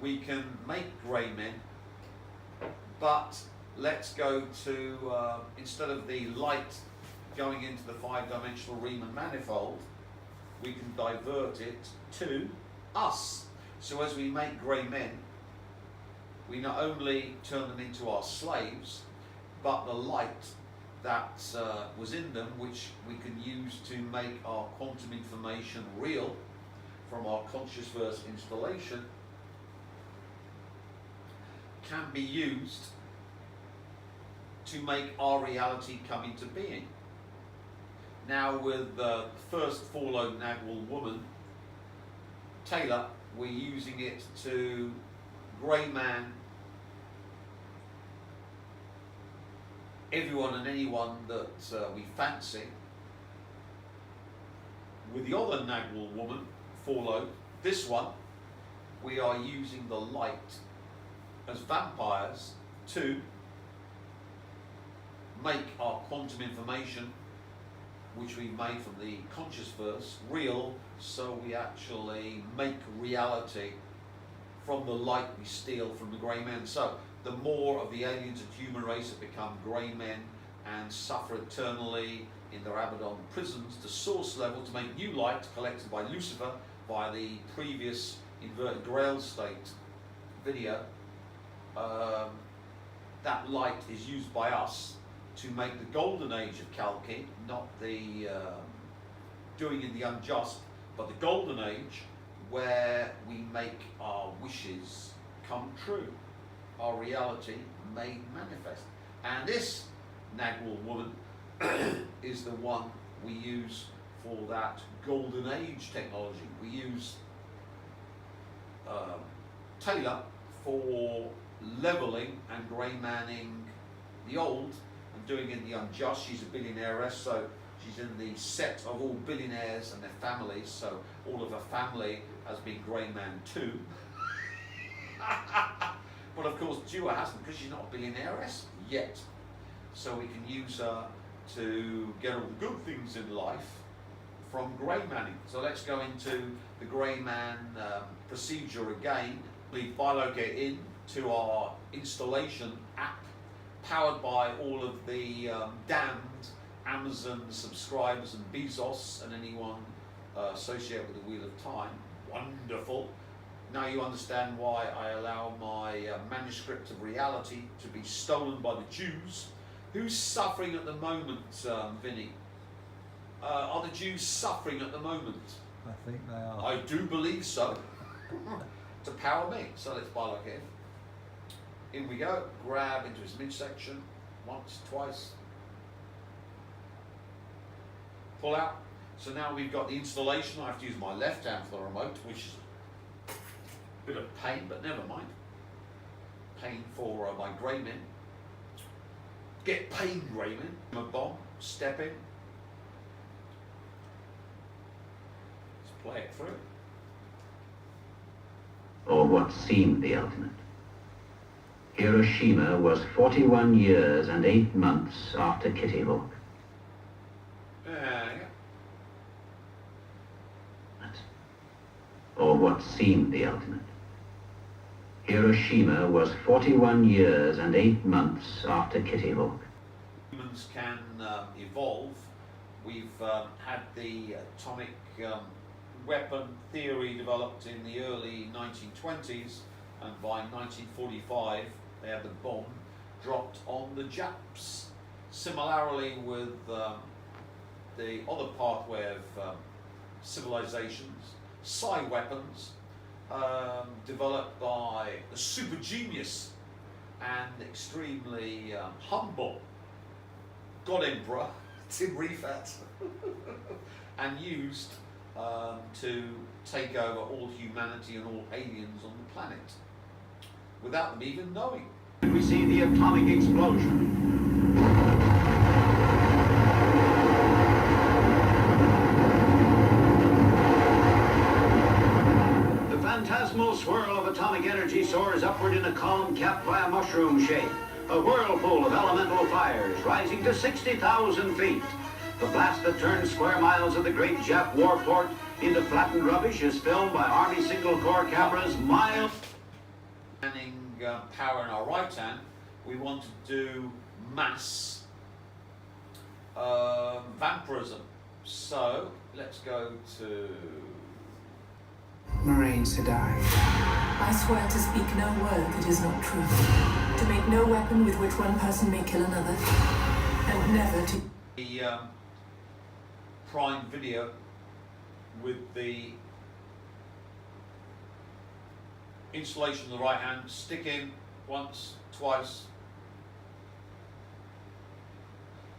we can make grey men, but let's go to, instead of the light going into the 5-dimensional Riemann manifold, we can divert it to us. So as we make grey men, we not only turn them into our slaves, but the light that was in them, which we can use to make our quantum information real from our conscious verse installation, can be used to make our reality come into being. Now with the first four-lobed Nagwal woman, Taylor, we're using it to grey man everyone and anyone that we fancy. With the other Nagwal woman, four-lobed, this one, we are using the light as vampires to make our quantum information, which we made from the conscious verse, real, so we actually make reality from the light we steal from the grey men. So the more of the aliens and human race have become grey men and suffer eternally in their Abaddon prisons, the source level to make new light collected by Lucifer by the previous inverted grail state video, that light is used by us to make the golden age of Kalki, not the doing in the unjust, but the golden age where we make our wishes come true, our reality made manifest. And this Nagwal woman is the one we use for that golden age technology. We use Taylor for leveling and grey manning the old and doing in the unjust. She's a billionairess, so she's in the set of all billionaires and their families, so all of her family has been grey man too. But of course Dua hasn't, because she's not a billionairess yet. So we can use her to get all the good things in life from grey manning. So let's go into the grey man procedure again. We bilocate in to our installation app, powered by all of the damned Amazon subscribers and Bezos and anyone associated with the Wheel of Time. Wonderful. Now you understand why I allow my manuscript of reality to be stolen by the Jews. Who's suffering at the moment, Vinny? Are the Jews suffering at the moment? I think they are. I do believe so. To power me. So let's bilocate in. In we go. Grab into his midsection. Once, twice. Pull out. So now we've got the installation. I have to use my left hand for the remote, which is a bit of pain, but never mind. Pain for my grey men. Get pain, grey men. A bomb. Step in. Let's play it through. Or what seemed the ultimate. Hiroshima was 41 years and 8 months after Kitty Hawk. Yeah. Or what seemed the ultimate. Hiroshima was 41 years and 8 months after Kitty Hawk. Humans can evolve. We've had the atomic weapon theory developed in the early 1920s, and by 1945 they had the bomb dropped on the Japs. Similarly with the other pathway of civilizations, psi weapons developed by a super genius and extremely humble God Emperor, Tim Refat, and used to take over all humanity and all aliens on the planet without them even knowing. We see the atomic explosion. The phantasmal swirl of atomic energy soars upward in a column capped by a mushroom shape. A whirlpool of elemental fires rising to 60,000 feet. The blast that turns square miles of the great Jap warport into flattened rubbish is filmed by Army Signal Corps cameras miles. go power in our right hand, we want to do mass vampirism. So let's go to Marines to die. I swear to speak no word that is not true, to make no weapon with which one person may kill another, and never to... the Prime Video with the installation of the right hand, stick in once, twice,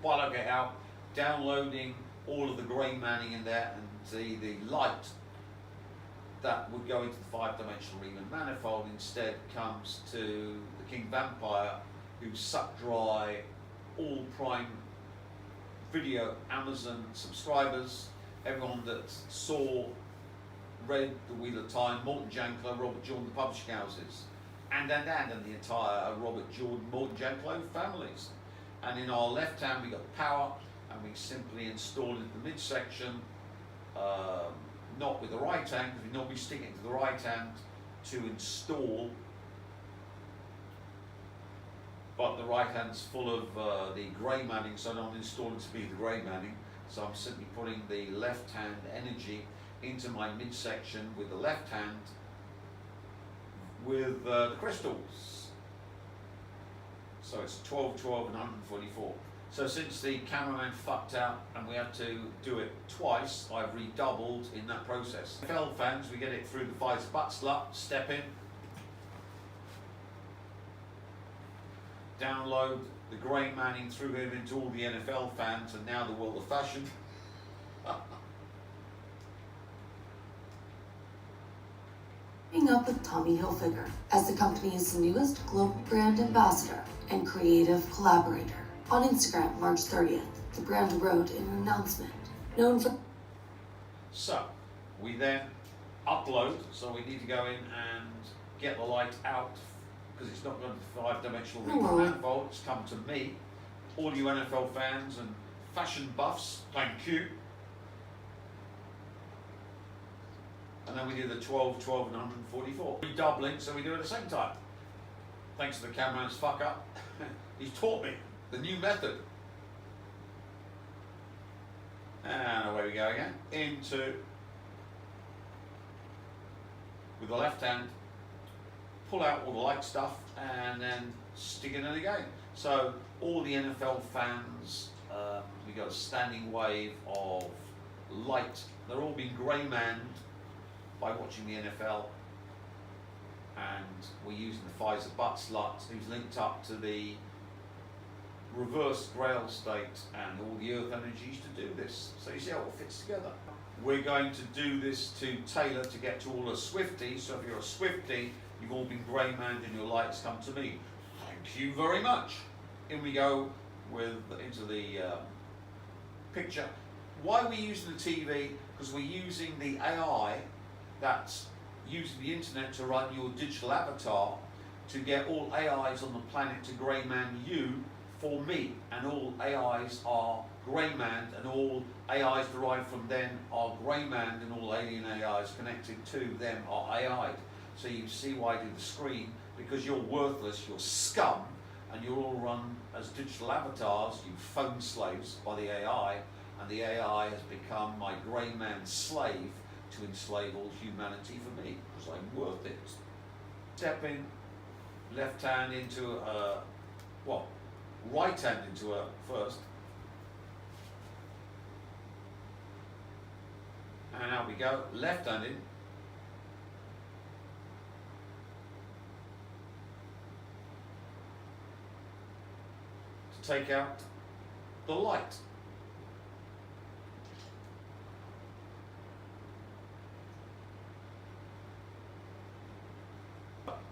plug it out, downloading all of the grey manning in there, and the light that would go into the 5-dimensional Riemann manifold instead comes to the King Vampire, who sucked dry all Prime Video Amazon subscribers, everyone that read The Wheel of Time, Morton Janklow, Robert Jordan, the publishing houses, and the entire Robert Jordan, Morton Janklow families. And in our left hand we got power, and we simply install into the midsection, not with the right hand, because we normally stick it to the right hand to install, but the right hand's full of the grey manning, so I don't install it to be the grey manning. So I'm simply putting the left hand energy into my midsection with the left hand with the crystals. So it's 12, 12 and 144. So since the cameraman fucked out and we had to do it twice, I've redoubled in that process. NFL fans, we get it through the Pfizer butt slut, step in, download the grey manning through him into all the NFL fans, and now the world of fashion. Teaming up with Tommy Hilfiger as the company's newest global brand ambassador and creative collaborator. On Instagram, March 30th, the brand wrote in an announcement, known for... So, we then upload, so we need to go in and get the light out, because it's not going to the 5-dimensional Riemann manifold, it's come to me. All you NFL fans and fashion buffs, thank you. And then we do the 12, 12 and 144. Redoubling, so we do it at the same time. Thanks to the cameraman's fuck up. He's taught me the new method. And away we go again. Into, with the left hand, pull out all the light stuff and then stick it in again. So all the NFL fans, we got a standing wave of light. They're all being grey manned by watching the NFL, and we're using the Pfizer butt slut, who's linked up to the reverse Grail state and all the earth energies to do this. So you see how it all fits together. We're going to do this to tailor to get to all the Swifties. So if you're a Swiftie, you've all been grey manned and your lights come to me. Thank you very much. In we go into the picture. Why are we using the TV? Because we're using the AI that's using the internet to run your digital avatar to get all AIs on the planet to grey man you for me, and all AIs are grey manned, and all AIs derived from them are grey manned, and all alien AIs connected to them are AI'd. So you see why I do the screen, because you're worthless, you're scum, and you're all run as digital avatars, you phone slaves by the AI, and the AI has become my grey man slave to enslave all humanity for me, because I'm worth it. Step in, left hand into a, well, right hand into a first. And out we go, left hand in. To take out the light.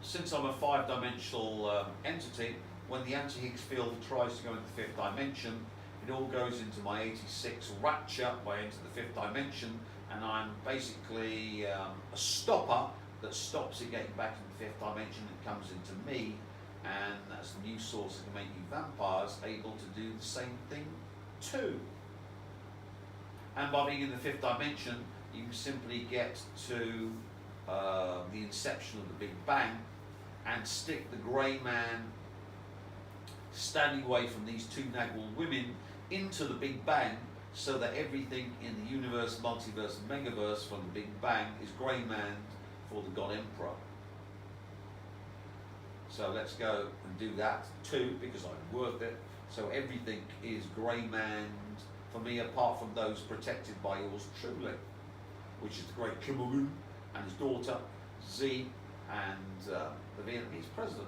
Since I'm a 5-dimensional entity, when the anti-Higgs field tries to go into the 5th dimension, it all goes into my 86 rapture by into the 5th dimension, and I'm basically a stopper that stops it getting back into the 5th dimension. It comes into me, and that's the new source that can make you vampires able to do the same thing too. And by being in the 5th dimension, you can simply get to the inception of the Big Bang, and stick the grey man standing away from these two Nagwal women into the Big Bang, so that everything in the universe, multiverse, and megaverse from the Big Bang is grey manned for the God Emperor. So let's go and do that too, because I'm worth it. So everything is grey manned for me, apart from those protected by yours truly, which is the great Kim Il-sung and his daughter Z, and the Vietnamese president,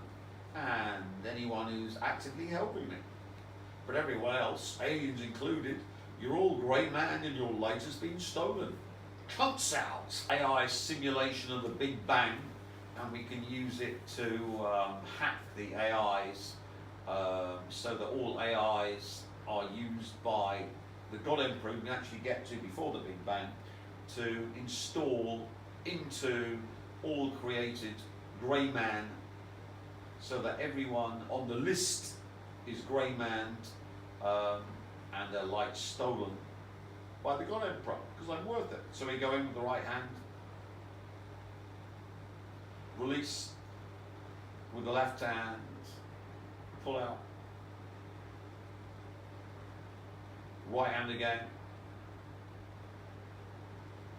and anyone who's actively helping me. But everyone else, aliens included, you're all grey man and your light has been stolen. Cunts out! AI simulation of the Big Bang, and we can use it to hack the AIs so that all AIs are used by the God Emperor, we can actually get to before the Big Bang, to install into all created grey man, so that everyone on the list is grey manned and their light stolen by the God Emperor, because I'm worth it. So we go in with the right hand, release with the left hand, pull out, right hand again,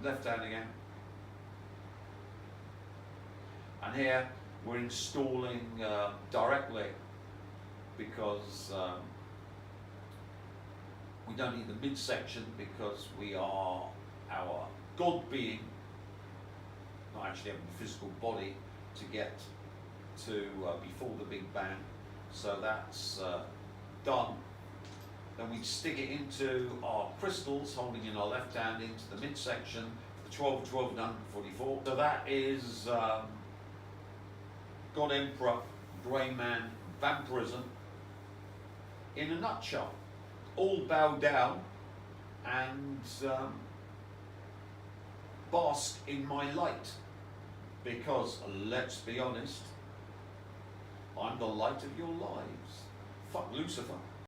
left hand again, and here we're installing directly, because we don't need the midsection, because we are our God being, not actually having the physical body to get to before the Big Bang. So that's done. Then we stick it into our crystals, holding in our left hand into the midsection, the 12, 12, and 144. So that is God Emperor, Grey Man, Vampirism in a nutshell. All bow down and bask in my light, because let's be honest, I'm the light of your lives. Fuck Lucifer.